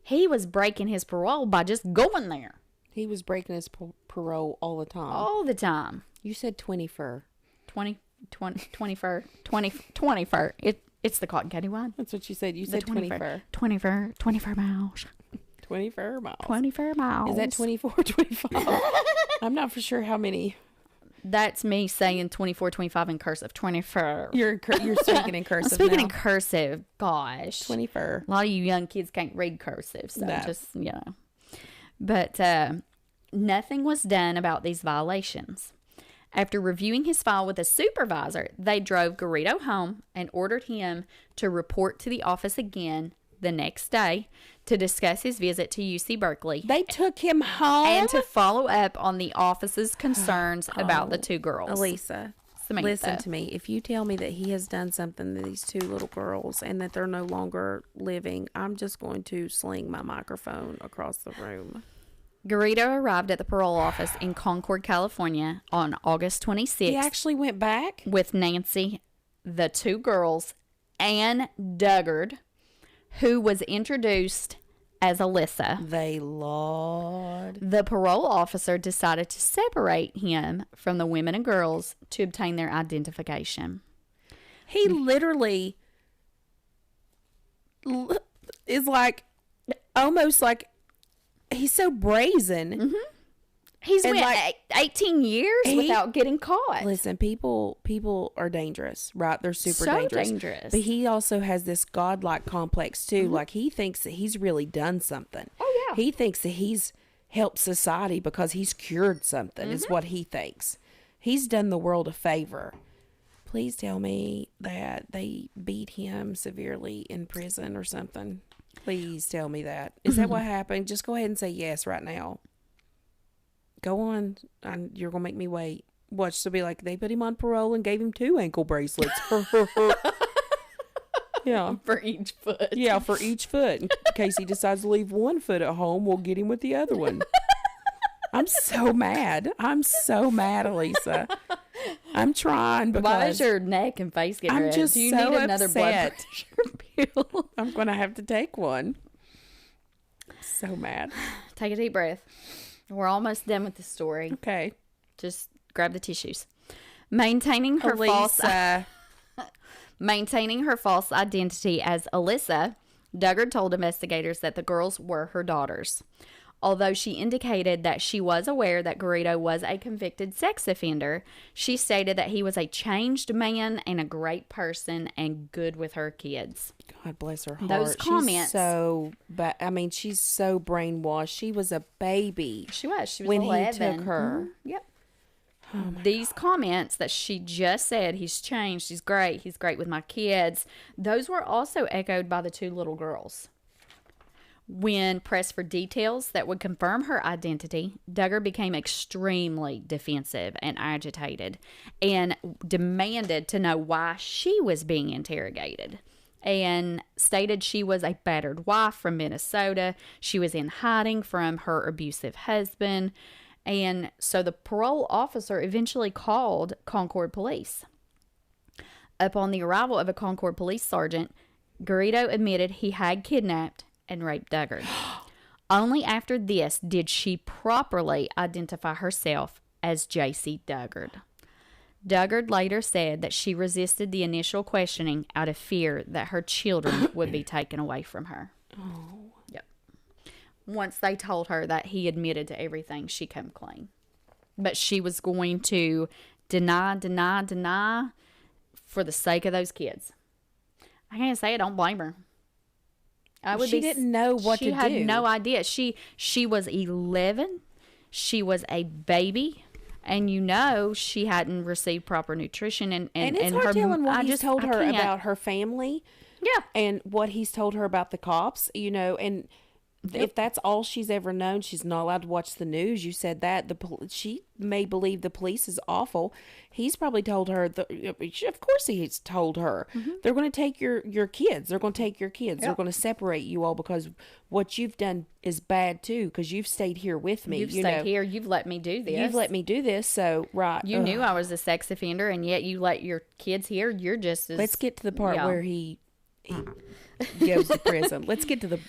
he was breaking his parole by just going there. He was breaking his parole all the time. All the time. You said 24. 24. It's the cotton candy one. That's what you said. You said 24. 24 miles. 24 miles. 24 miles. Is that 24 or 25? I'm not for sure how many. That's me saying 24, 25 in cursive. 24. You're speaking in cursive. I'm speaking now. in cursive. Gosh. 24. A lot of you young kids can't read cursive, so No. just, But nothing was done about these violations. After reviewing his file with a supervisor, they drove Garrido home and ordered him to report to the office again the next day to discuss his visit to UC Berkeley. They took him home? And to follow up on the office's concerns about the two girls. Elisa, Samantha. listen to me. If you tell me that he has done something to these two little girls and that they're no longer living, I'm just going to sling my microphone across the room. Garrido arrived at the parole office in Concord, California on August 26th. He actually went back? With Nancy, the two girls, and Dugard, who was introduced as Alyssa. Lord. The parole officer decided to separate him from the women and girls to obtain their identification. He literally is like, almost like, he's so brazen. Mm-hmm. He's And went 18 years without getting caught. Listen, people are dangerous, right? They're super So dangerous. dangerous. But he also has this godlike complex too. Like he thinks that he's really done something. Oh, yeah. He thinks that he's helped society because he's cured something. Is what he thinks. He's done the world a favor. Please tell me that they beat him severely in prison or something. Please tell me that. Is that what happened? Just go ahead and say yes right now. Go on. You're going to make me wait. Watch. So be like, they put him on parole and gave him 2 ankle bracelets. Yeah. For each foot. Yeah, for each foot. In case he decides to leave one foot at home, we'll get him with the other one. I'm so mad. Elisa. I'm trying because... Why is your neck and face getting red? just Do you so need another blood upset. pressure pill? I'm going to have to take one. So mad. Take a deep breath. We're almost done with the story. Okay. Just grab the tissues. Maintaining her false identity as Alyssa, Dugard told investigators that the girls were her daughters. Although she indicated that she was aware that Garrido was a convicted sex offender, she stated that he was a changed man and a great person and good with her kids. God bless her heart. Those comments. She's so she's so brainwashed. She was a baby. She was when 11. he took her. Yep. These comments that she just said, he's changed, he's great with my kids, those were also echoed by the two little girls. When pressed for details that would confirm her identity, Dugard became extremely defensive and agitated and demanded to know why she was being interrogated, and stated she was a battered wife from Minnesota. She was in hiding from her abusive husband. And so the parole officer eventually called Concord police. Upon the arrival of a Concord police sergeant, Garrido admitted he had kidnapped and raped Dugard. Only after this did she properly identify herself as Jaycee Dugard. Dugard later said that she resisted the initial questioning out of fear that her children would be taken away from her. Oh. Yep. Once they told her that he admitted to everything, she came clean. But she was going to deny for the sake of those kids. I can't say I don't blame her. She didn't know what to do. She had no idea. She was 11. She was a baby. And she hadn't received proper nutrition. And it's hard telling what he's told her about her family. Yeah. And what he's told her about the cops, and If that's all she's ever known, she's not allowed to watch the news. You said that she may believe the police is awful. He's probably told her. Of course, he's told her they're going to take your kids. They're going to take your kids. They're going to separate you all because what you've done is bad too. Because you've stayed here with me. You've stayed here. You've let me do this. You've let me do this. So right, you knew I was a sex offender, and yet you let your kids here. You're just as. Let's get to the part where he goes to prison. Let's get to the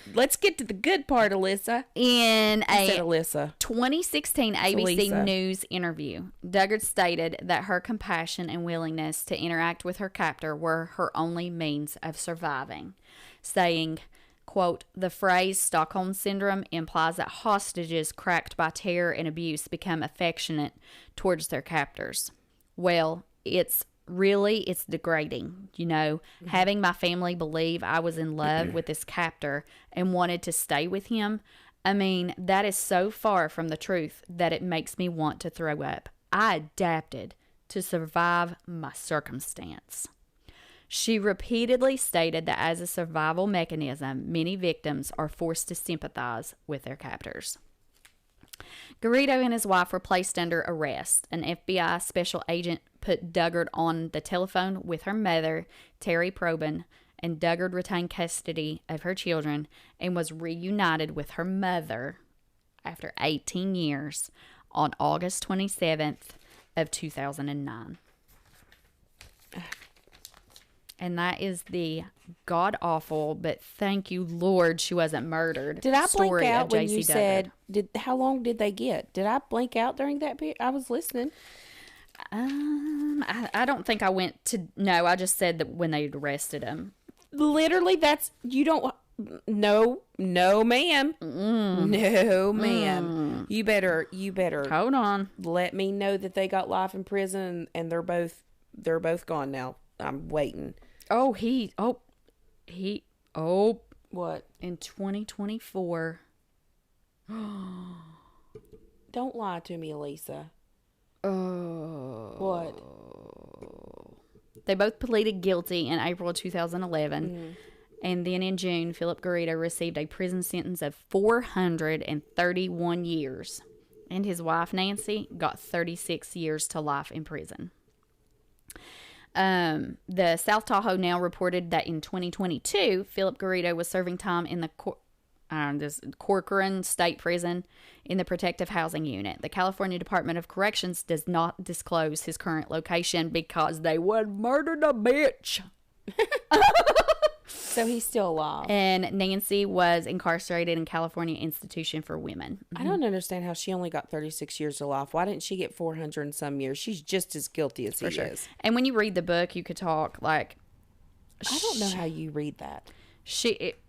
good part, Alyssa. In a Alyssa. 2016 ABC News interview, Dugard stated that her compassion and willingness to interact with her captor were her only means of surviving, saying, quote, "The phrase Stockholm Syndrome implies that hostages cracked by terror and abuse become affectionate towards their captors. Well, it's degrading, having my family believe I was in love with this captor and wanted to stay with him. I mean, that is so far from the truth that it makes me want to throw up. I adapted to survive my circumstance." She repeatedly stated that as a survival mechanism, many victims are forced to sympathize with their captors. Garrido and his wife were placed under arrest. An FBI special agent put Dugard on the telephone with her mother, Terry Probin, and Dugard retained custody of her children and was reunited with her mother after 18 years on August 27th of 2009. And that is the god-awful, but thank you, Lord, she wasn't murdered. Did I blank out when you Dugard. said, how long did they get? Did I blank out during that period? I was listening. I don't think I went to, no, I just said that when they arrested him. Literally, no, ma'am. No, ma'am. You better. Hold on. Let me know that they got life in prison and they're both gone now. I'm waiting. What? In 2024. Don't lie to me, Elisa. Oh. What? They both pleaded guilty in April of 2011. Mm-hmm. And then in June, Phillip Garrido received a prison sentence of 431 years. And his wife, Nancy, got 36 years to life in prison. The South Tahoe Now reported that in 2022, Phillip Garrido was serving time in the Corcoran State Prison in the Protective Housing Unit. The California Department of Corrections does not disclose his current location because they would murder the bitch. So he's still alive. And Nancy was incarcerated in California Institution for Women. I don't understand how she only got 36 years to life. Why didn't she get 400 and some years? She's just as guilty as he is. And when you read the book, you could talk like... I don't know how you read that.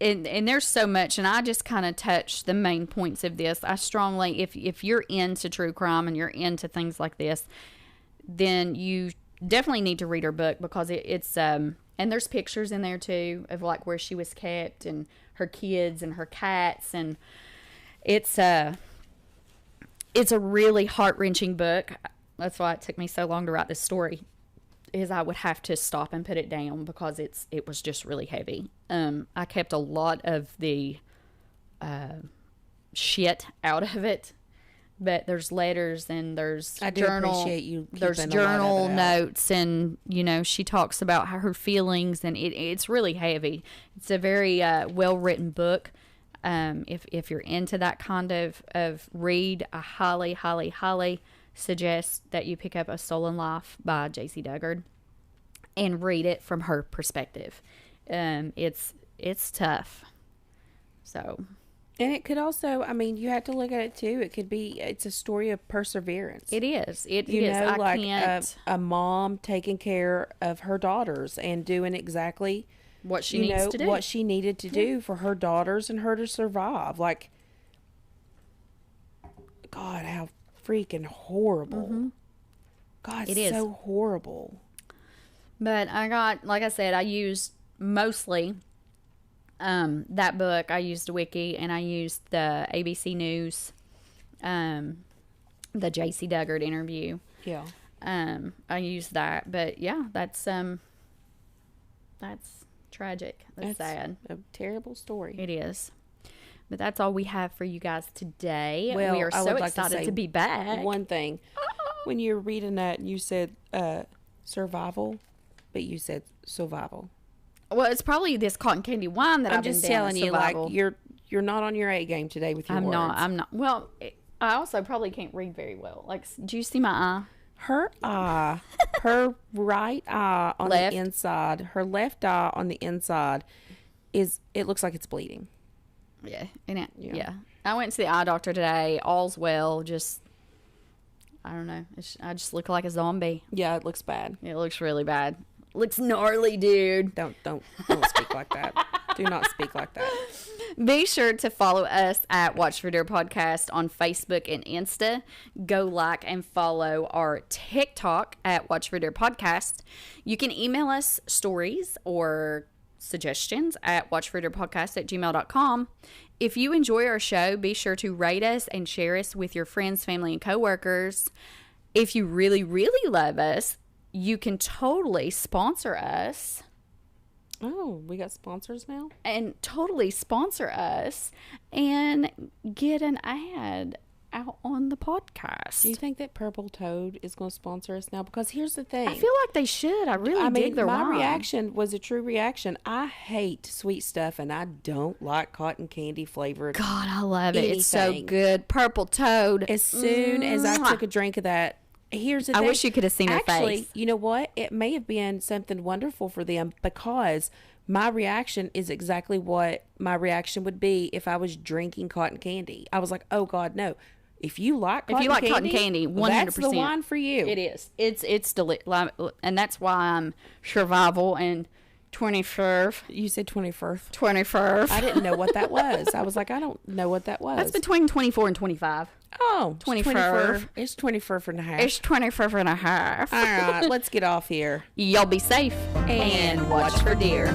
And there's so much, and I just kind of touched the main points of this. I strongly, if you're into true crime and you're into things like this, then you definitely need to read her book because it's... And there's pictures in there, too, of, like, where she was kept and her kids and her cats. And it's a really heart-wrenching book. That's why it took me so long to write this story, is I would have to stop and put it down because it was just really heavy. I kept a lot of the shit out of it. But there's letters and there's journal notes, and she talks about how her feelings, and it's really heavy. It's a very well written book. If you're into that kind of read, I highly, highly, highly suggest that you pick up A Stolen Life by Jaycee Dugard and read it from her perspective. It's tough. So. And it could also, you have to look at it too. It's a story of perseverance. It is. It is. A mom taking care of her daughters and doing exactly what she needs to do. What she needed to do for her daughters and her to survive. Like, God, how freaking horrible. Mm-hmm. God, it's so horrible. But I used mostly... that book. I used a wiki and I used the ABC News, the Jaycee Dugard interview. Yeah. I used that, but yeah, that's tragic. That's sad. A terrible story. It is. But that's all we have for you guys today. Well, we are I so would like to excited say to be back. One thing. When you were reading that, you said survival, but you said survival. Well, it's probably this cotton candy wine that I'm I've been just down telling you, like, survival. you're not on your A game today with your words. I'm not. Well, I also probably can't read very well. Like, do you see my eye? Her eye, her right eye on Left. the inside, her left eye on the inside it looks like it's bleeding. Yeah. Yeah. I went to the eye doctor today. All's well. Just, I don't know. I just look like a zombie. Yeah, it looks bad. It looks really bad. Looks gnarly, dude. Don't speak like that. Do not speak like that. Be sure to follow us at Watch for Deer Podcast on Facebook and Insta. Go like and follow our TikTok at Watch for Deer Podcast. You can email us stories or suggestions at watchfordeerpodcast@gmail.com. If you enjoy our show, be sure to rate us and share us with your friends, family, and coworkers. If you really, really love us, you can totally sponsor us. Oh, we got sponsors now? And totally sponsor us and get an ad out on the podcast. Do you think that Purple Toad is going to sponsor us now? Because here's the thing. I feel like they should. I really dig their my wine. reaction was a true reaction. I hate sweet stuff, and I don't like cotton candy flavored. God, I love it. It's so anything. good. Purple Toad. As soon as I took a drink of that, here's the thing. I wish you could have seen her Actually, face. you know what? It may have been something wonderful for them because my reaction is exactly what my reaction would be if I was drinking cotton candy. I was like, oh, God, no. If you like cotton candy, 100%. that's the wine for you. It is. It's delicious. And that's why I'm survival and 24th. You said 21st. 21st. I didn't know what that was. I was like, I don't know what that was. That's between 24 and 25. Oh, 24. It's 24 and a half. It's 24 and a half. All right, let's get off here. Y'all be safe And watch for deer.